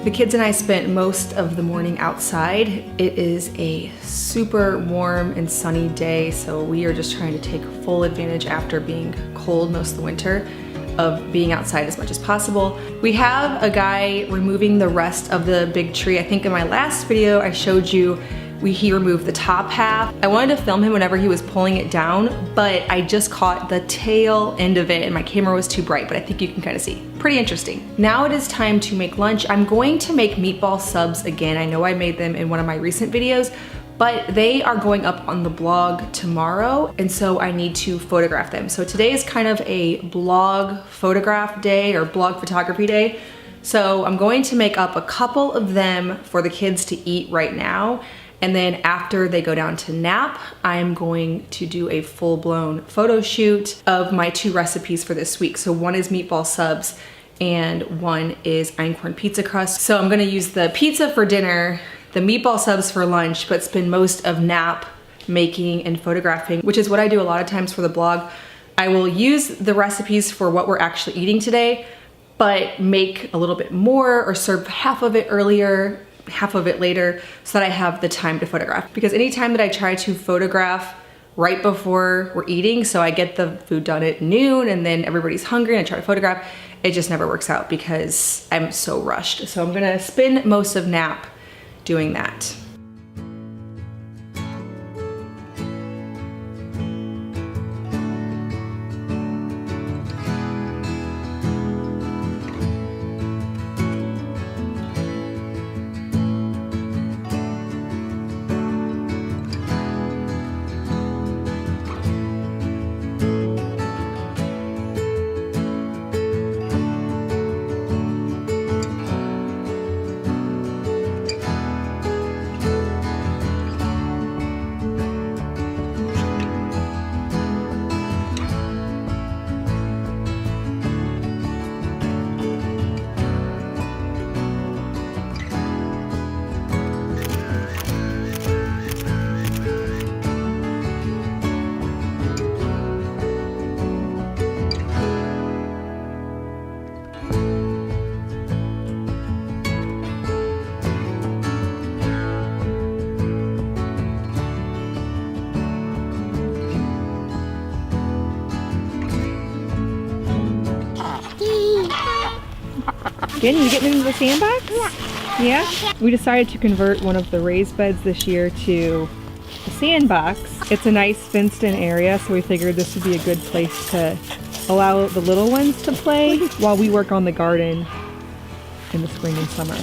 The kids and I spent most of the morning outside. It is a super warm and sunny day, so we are just trying to take full advantage after being cold most of the winter of being outside as much as possible. We have a guy removing the rest of the big tree. I think in my last video I showed you he removed the top half. I wanted to film him whenever he was pulling it down, but I just caught the tail end of it and my camera was too bright, but I think you can kind of see. Pretty interesting. Now it is time to make lunch. I'm going to make meatball subs again. I know I made them in one of my recent videos, but they are going up on the blog tomorrow, and so I need to photograph them. So today is kind of a blog photograph day or blog photography day. So I'm going to make up a couple of them for the kids to eat right now. And then after they go down to nap, I'm going to do a full-blown photo shoot of my 2 recipes for this week. So one is meatball subs and one is einkorn pizza crust. So I'm gonna use the pizza for dinner, the meatball subs for lunch, but spend most of nap making and photographing, which is what I do a lot of times for the blog. I will use the recipes for what we're actually eating today, but make a little bit more or serve half of it earlier, half of it later, so that I have the time to photograph. Because anytime that I try to photograph right before we're eating, so I get the food done at noon and then everybody's hungry and I try to photograph, it just never works out because I'm so rushed. So I'm gonna spend most of nap doing that. Again, you getting into the sandbox? Yeah. We decided to convert one of the raised beds this year to a sandbox. It's a nice fenced-in area, so we figured this would be a good place to allow the little ones to play while we work on the garden in the spring and summer.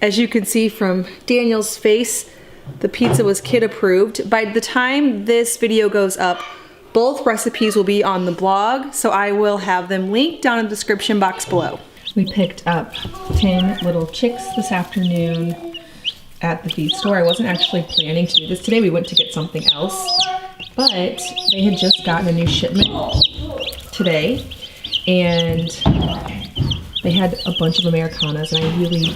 As you can see from Daniel's face, the pizza was kid approved. By the time this video goes up, both recipes will be on the blog, so I will have them linked down in the description box below. We picked up 10 little chicks this afternoon at the feed store. I wasn't actually planning to do this today. We went to get something else, but they had just gotten a new shipment today, and they had a bunch of Americanas, and I really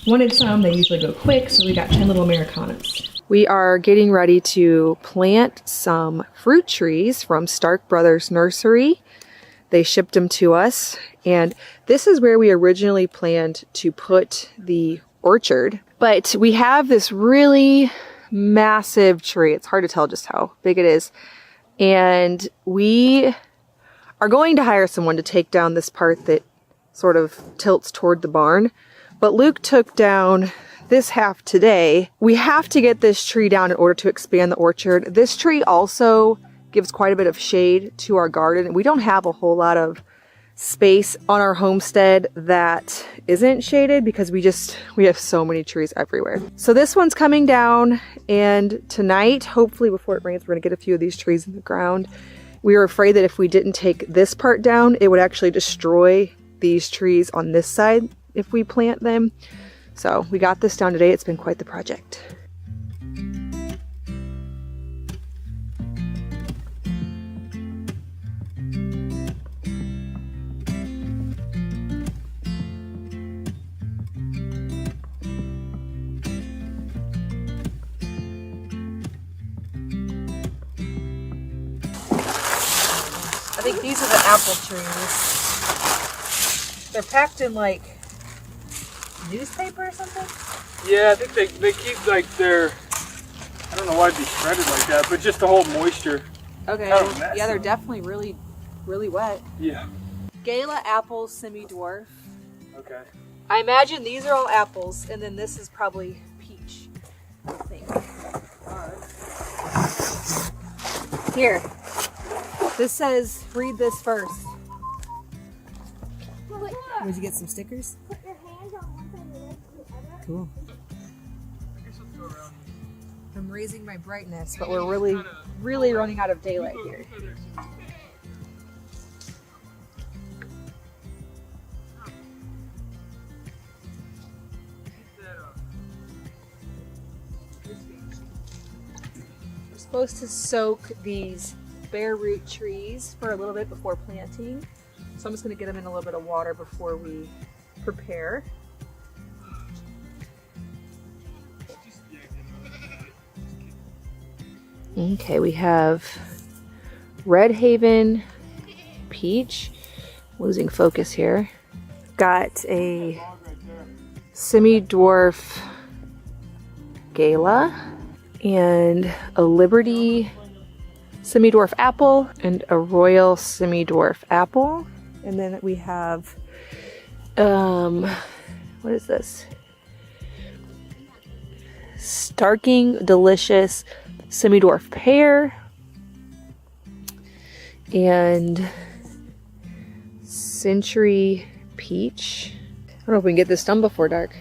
wanted some. They usually go quick, so we got 10 little Americanas. We are getting ready to plant some fruit trees from Stark Brothers Nursery. They shipped them to us, and this is where we originally planned to put the orchard. But we have this really massive tree. It's hard to tell just how big it is. And we are going to hire someone to take down this part that sort of tilts toward the barn. But Luke took down this half today. We have to get this tree down in order to expand the orchard. This tree also gives quite a bit of shade to our garden. We don't have a whole lot of space on our homestead that isn't shaded because we have so many trees everywhere. So this one's coming down, and tonight, hopefully before it rains, we're gonna get a few of these trees in the ground. We were afraid that if we didn't take this part down, it would actually destroy these trees on this side if we plant them. So we got this down today. It's been quite the project. I think these are the apple trees. They're packed in like newspaper or something? Yeah, I think they keep like their, I don't know why it'd be shredded like that, but just to hold moisture. Okay. Yeah, they're definitely really, really wet. Yeah. Gala apple semi-dwarf. Okay. I imagine these are all apples, and then this is probably peach, I think. Here. This says, read this first. Would you get some stickers? Put your hands on one side and the other. Cool. I guess let's go around. I'm raising my brightness, but we're really running out of daylight here. We're supposed to soak these bare root trees for a little bit before planting. So I'm just going to get them in a little bit of water before we prepare. Okay, we have Red Haven peach. Losing focus here. Got a semi-dwarf Gala and a Liberty semi-dwarf apple and a Royal semi-dwarf apple. And then we have, what is this? Starking Delicious semi-dwarf pear and Century peach. I don't know if we can get this done before dark.